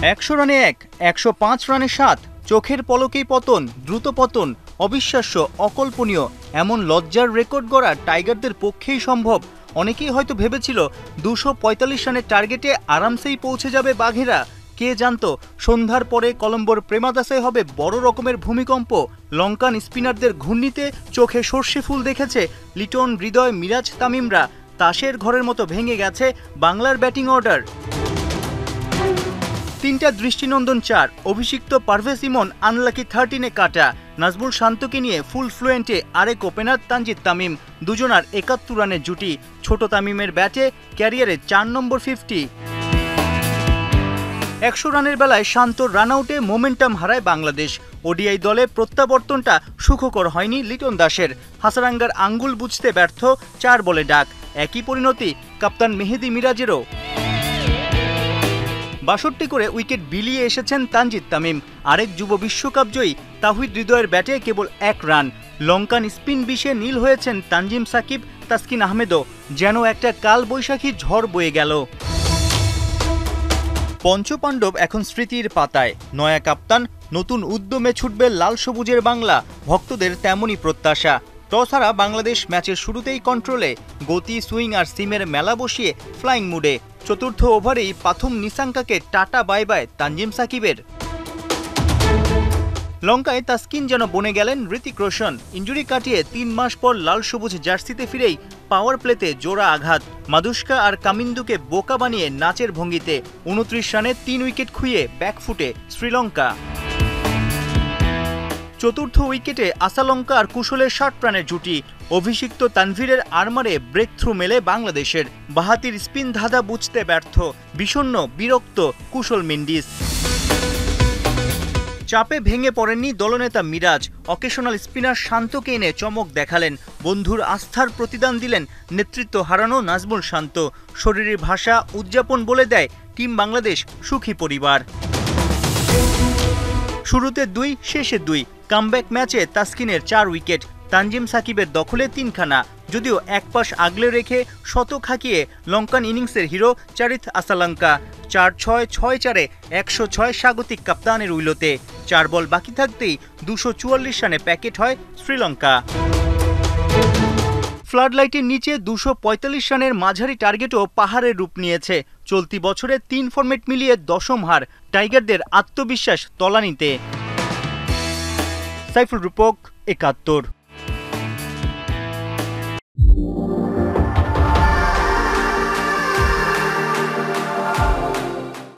100 রানে 105 রানে 7, চোখের পলকেই পতন, দ্রুত পতন, অবিশ্বাস্য, অকল্পনীয় এমন লজ্জার রেকর্ড গড়া টাইগারদের পক্ষেই সম্ভব। অনেকেই হয়তো ভেবেছিল 245 রানের টার্গেটে আরামসেই পৌঁছে যাবে বাঘেরা। কে জানতো সন্ধ্যার পরে কলম্বোর প্রেমাদাসে হবে বড় রকমের ভূমিকম্প। লঙ্কান স্পিনারদের ঘূর্ণিতে চোখে সর্ষে ফুল দেখেছে লিটন, হৃদয়, মিরাজ, তামিমরা। তাসের ঘরের মতো ভেঙে গেছে বাংলার ব্যাটিং অর্ডার। 3টা দৃষ্টিনন্দন 4, অভিষিক্ত পারভেজ ইমন আনলাকি 13-এ কাটা। নাজমুল শান্তকে নিয়ে ফুল ফ্লুয়েন্টে আরেক ওপেনার তানজিদ তামিম, দুজনার 71 রানের জুটি। ছোট তামিমের ব্যাটে ক্যারিয়ারে 4 নম্বর 50। 100 রানের বেলায় শান্তর রান আউটে মোমেন্টাম হারায় বাংলাদেশ। ওডিআই দলে প্রত্যাবর্তনটা সুখকর হয়নি লিটন দাসের। হাসারাঙ্গার আঙ্গুল বুঝতে ব্যর্থ, 4 বলে ডাক। একই পরিণতি কাপ্তান মেহেদী মিরাজেরও। 62 করে উইকেট বিলিয়ে এসেছেন তানজিদ তামিম। আরেক যুব বিশ্বকাপ জয়ী তাহিদ হৃদয়ের ব্যাটে কেবল 1 রান। লঙ্কান স্পিন বিষে নীল হয়েছেন তানজিম সাকিব, তাসকিন আহমেদও। যেন একটা কাল বৈশাখী ঝড় বয়ে গেল। পঞ্চপাণ্ডব এখন স্মৃতির পাতায়। নয়া কাপ্তান, নতুন উদ্যমে ছুটবে লাল সবুজের বাংলা। ভক্তদের তেমনই প্রত্যাশা। টস হারা বাংলাদেশ ম্যাচের শুরুতেই কন্ট্রোলে। গতি, সুইং আর সিমের মেলা বসিয়ে ফ্লাইং মুডে। চতুর্থ ওভারেই পাথুম নিসাঙ্কাকে টাটা বাই বাই তানজিম সাকিবের। লঙ্কায় তাসকিন যেন বনে গেলেন ঋতিক রোশন। ইঞ্জুরি কাটিয়ে 3 মাস পর লাল সবুজ জার্সিতে ফিরেই পাওয়ার প্লেতে জোড়া আঘাত। মাদুস্কা আর কামিন্দুকে বোকা বানিয়ে নাচের ভঙ্গিতে 29 রানে 3 উইকেট খুইয়ে ব্যাকফুটে শ্রীলঙ্কা। চতুর্থ উইকেটে আসালঙ্কা আর কুশলের 60 রানের জুটি। অভিষিক্ত তানভীরের আরমারে ব্রেক থ্রু মেলে বাংলাদেশের। বাহাতির স্পিন ধাঁধা বুঝতে ব্যর্থ, বিষণ্ণ, বিরক্ত কুশল মেন্ডিস। চাপে ভেঙে পড়েননি দলনেতা মিরাজ। অকেশনাল স্পিনার শান্তকে এনে চমক দেখালেন। বন্ধুর আস্থার প্রতিদান দিলেন নেতৃত্ব হারানো নাজমুল শান্ত। শরীরের ভাষা, উদযাপন বলে দেয় টিম বাংলাদেশ সুখী পরিবার। শুরুতে 2, শেষে 2। কামব্যাক ম্যাচে তাসকিনের 4 উইকেট, তানজিম সাকিবের দখলে 3খানা। যদিও এক পাশ আগলে রেখে শতক হাঁকিয়ে লঙ্কান ইনিংসের হিরো চারিথ আসালঙ্কা। 4-6, 6-4-এ 106 স্বাগতিক কাপ্তানের উইলোতে। 4 বল বাকি থাকতেই 244 রানে প্যাকেট হয় শ্রীলঙ্কা। ফ্লাডলাইটের নিচে 245 রানের মাঝারি টার্গেটও পাহাড়ের রূপ নিয়েছে। চলতি বছরে 3 ফরম্যাট মিলিয়ে 10ম হার। টাইগারদের আত্মবিশ্বাস তলানিতে। সাইফুল রূপক, 71।